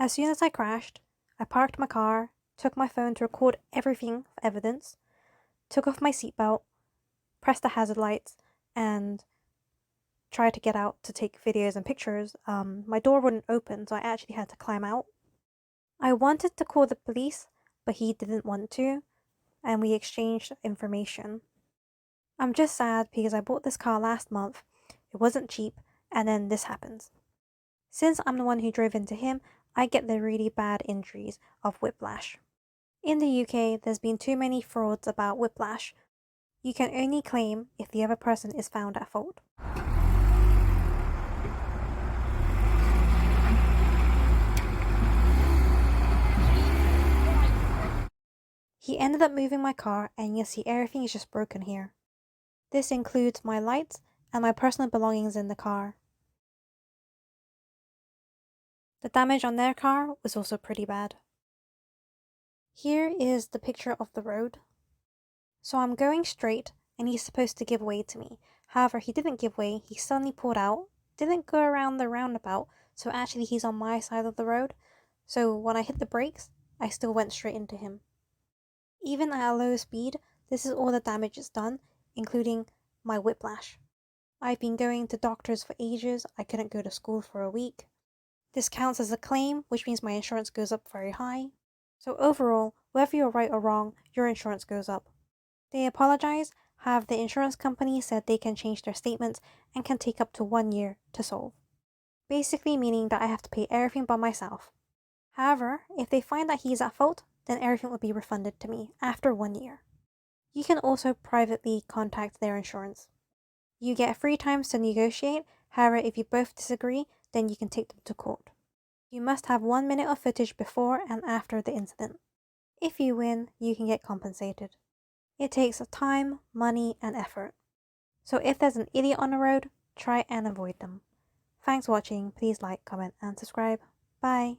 As soon as I crashed, I parked my car, took my phone to record everything for evidence, took off my seatbelt, pressed the hazard lights, and tried to get out to take videos and pictures. My door wouldn't open, so I actually had to climb out. I wanted to call the police, but he didn't want to, and we exchanged information. I'm just sad because I bought this car last month, it wasn't cheap, and then this happens. Since I'm the one who drove into him, I get the really bad injuries of whiplash. In the UK, there's been too many frauds about whiplash. You can only claim if the other person is found at fault. He ended up moving my car, and you'll see everything is just broken here. This includes my lights and my personal belongings in the car. The damage on their car was also pretty bad. Here is the picture of the road. So I'm going straight, and he's supposed to give way to me. However, he didn't give way, he suddenly pulled out, didn't go around the roundabout, so actually he's on my side of the road. So when I hit the brakes, I still went straight into him. Even at a low speed, this is all the damage it's done, including my whiplash. I've been going to doctors for ages, I couldn't go to school for a week. This counts as a claim, which means my insurance goes up very high. So overall, whether you're right or wrong, your insurance goes up. They apologize, however the insurance company said they can change their statements and can take up to 1 year to solve. Basically meaning that I have to pay everything by myself. However, if they find that he's at fault, then everything will be refunded to me after 1 year. You can also privately contact their insurance. You get 3 times to negotiate, however if you both disagree, then you can take them to court. You must have 1 minute of footage before and after the incident. If you win, you can get compensated. It takes time, money, and effort. So if there's an idiot on the road, try and avoid them. Thanks for watching, please like, comment, and subscribe. Bye!